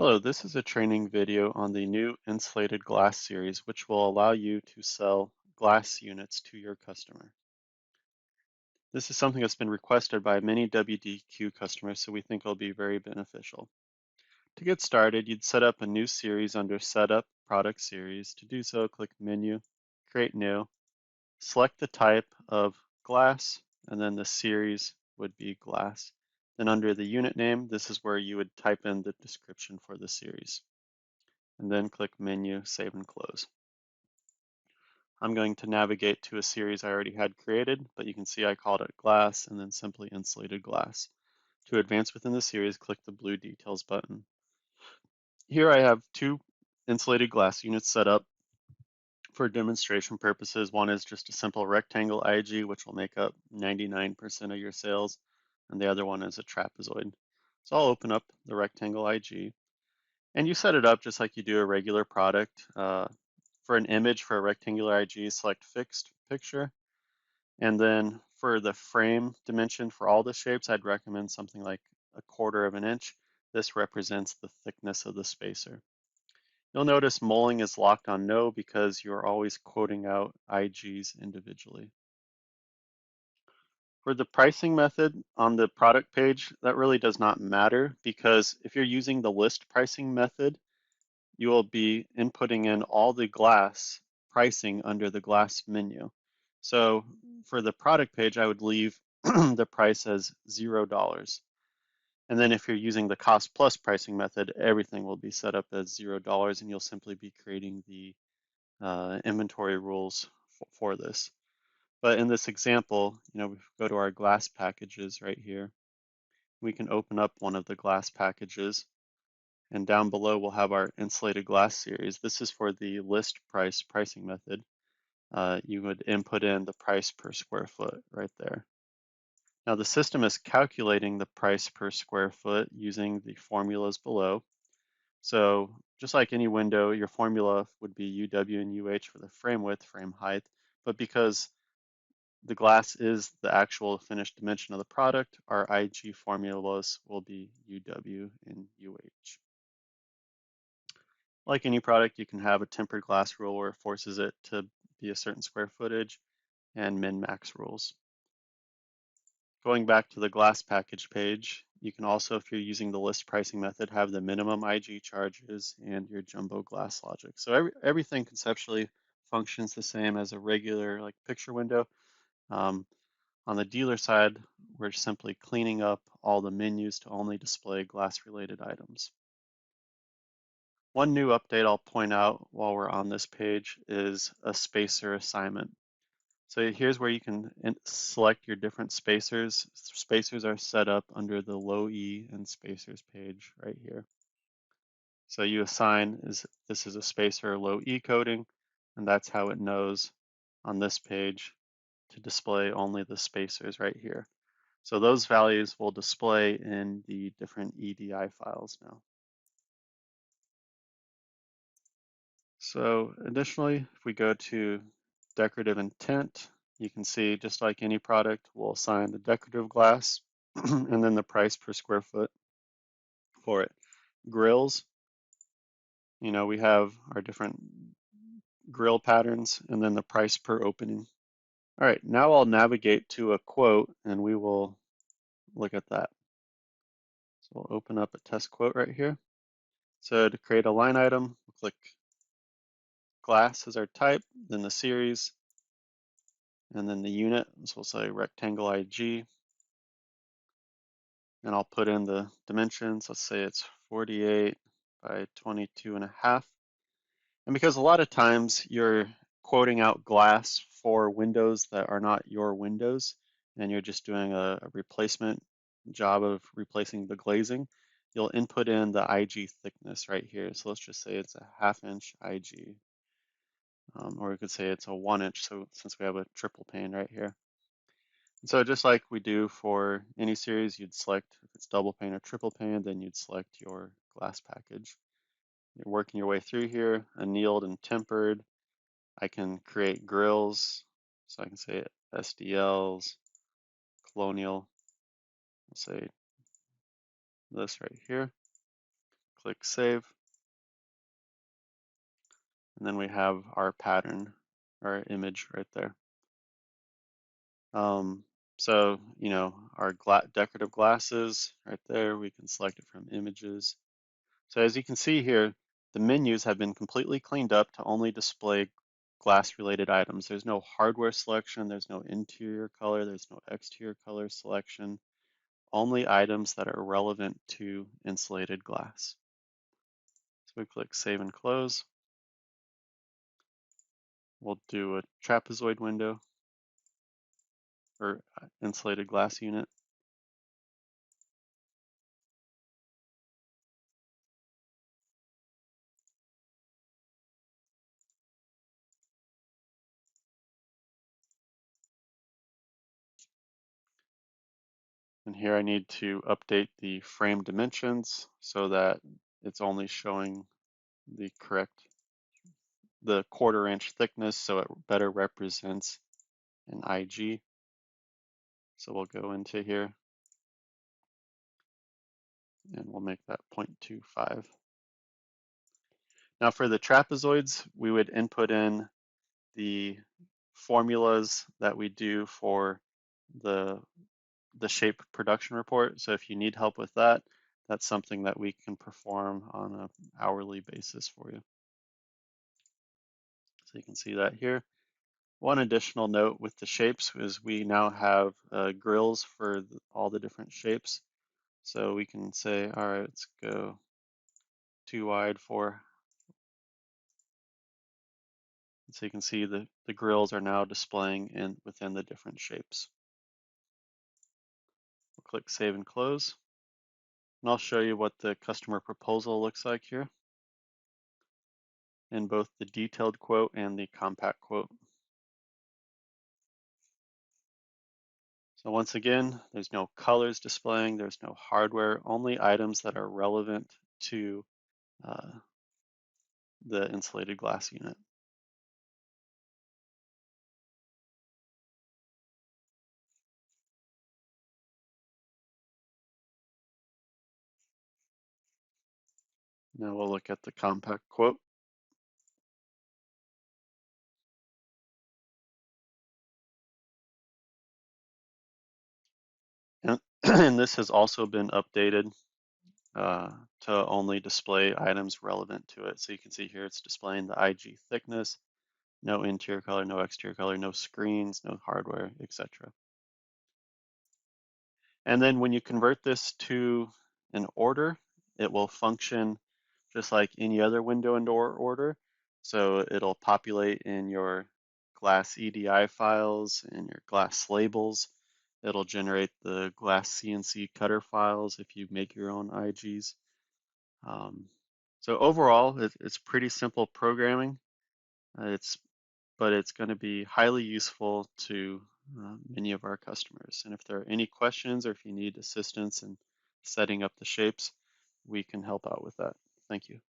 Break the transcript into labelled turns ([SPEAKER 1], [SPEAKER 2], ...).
[SPEAKER 1] Hello, this is a training video on the new insulated glass series, which will allow you to sell glass units to your customer. This is something that's been requested by many WDQ customers, so we think it'll be very beneficial. To get started, you'd set up a new series under Setup, Product Series. To do so, click Menu, Create New, select the type of glass, and then the series would be glass. Then under the unit name, this is where you would type in the description for the series. And then click Menu, Save and Close. I'm going to navigate to a series I already had created, but you can see I called it Glass and then simply Insulated Glass. To advance within the series, click the blue Details button. Here I have two insulated glass units set up for demonstration purposes. One is just a simple rectangle IG, which will make up 99% of your sales, and the other one is a trapezoid. So I'll open up the rectangle IG, and you set it up just like you do a regular product. For an image for a rectangular IG, select fixed picture. And then for the frame dimension for all the shapes, I'd recommend something like 1/4 of an inch. This represents the thickness of the spacer. You'll notice mulling is locked on no because you're always quoting out IGs individually. For the pricing method on the product page, that really does not matter because if you're using the list pricing method, you will be inputting in all the glass pricing under the glass menu. So for the product page, I would leave the price as $0. And then if you're using the cost plus pricing method, everything will be set up as $0 and you'll simply be creating the inventory rules for this. But in this example, we go to our glass packages right here. We can open up one of the glass packages. And down below, we'll have our insulated glass series. This is for the list price pricing method. You would input in the price per square foot right there. Now the system is calculating the price per square foot using the formulas below. So just like any window, your formula would be UW and UH for the frame width, frame height. But because the glass is the actual finished dimension of the product, our IG formulas will be UW and UH. Like any product, you can have a tempered glass rule where it forces it to be a certain square footage and min-max rules. Going back to the glass package page, you can also, if you're using the list pricing method, have the minimum IG charges and your jumbo glass logic. So everything conceptually functions the same as a regular picture window. On the dealer side, we're simply cleaning up all the menus to only display glass related items. One new update I'll point out while we're on this page is a spacer assignment. So here's where you can select your different spacers. Spacers are set up under the low E and spacers page right here. So you assign this is a spacer low E coding, and that's how it knows on this page to display only the spacers right here. So those values will display in the different EDI files now. So additionally, if we go to decorative intent, you can see just like any product, we'll assign the decorative glass and then the price per square foot for it. Grills, we have our different grill patterns and then the price per opening. All right, now I'll navigate to a quote and we will look at that. So we'll open up a test quote right here. So to create a line item, we'll click glass as our type, then the series, and then the unit. So we'll say rectangle IG. And I'll put in the dimensions. Let's say it's 48 by 22.5. And because a lot of times you're quoting out glass for windows that are not your windows, and you're just doing a replacement job of replacing the glazing, you'll input in the IG thickness right here. So let's just say it's a 1/2 inch IG. Or we could say it's a 1 inch, so since we have a triple pane right here. And so just like we do for any series, you'd select if it's double pane or triple pane, then you'd select your glass package. You're working your way through here, annealed and tempered. I can create grills, so I can say SDLs, colonial, I'll say this right here, Click Save. And then we have our pattern, our image right there. So, our decorative glasses right there, we can select it from images. So as you can see here, the menus have been completely cleaned up to only display glass-related items. There's no hardware selection, there's no interior color, there's no exterior color selection, only items that are relevant to insulated glass. So we click Save and Close. We'll do a trapezoid window or insulated glass unit. And here I need to update the frame dimensions so that it's only showing the correct, the 1/4 inch thickness, so it better represents an IG. So we'll go into here and we'll make that 0.25. Now for the trapezoids, we would input in the formulas that we do for the shape production report. So if you need help with that, that's something that we can perform on an hourly basis for you. So you can see that here. One additional note with the shapes is we now have grills for all the different shapes. So we can say, all right, let's go 2 wide, 4. So you can see the grills are now displaying within the different shapes. We'll click Save and Close. And I'll show you what the customer proposal looks like here in both the detailed quote and the compact quote. So once again, there's no colors displaying, there's no hardware, only items that are relevant to the insulated glass unit. Now we'll look at the compact quote. And this has also been updated to only display items relevant to it. So you can see here it's displaying the IG thickness, no interior color, no exterior color, no screens, no hardware, etc. And then when you convert this to an order, it will function just like any other window and door order. So it'll populate in your glass EDI files and your glass labels. It'll generate the glass CNC cutter files if you make your own IGs. So overall, it's pretty simple programming. But it's going to be highly useful to many of our customers. And if there are any questions or if you need assistance in setting up the shapes, we can help out with that. Thank you.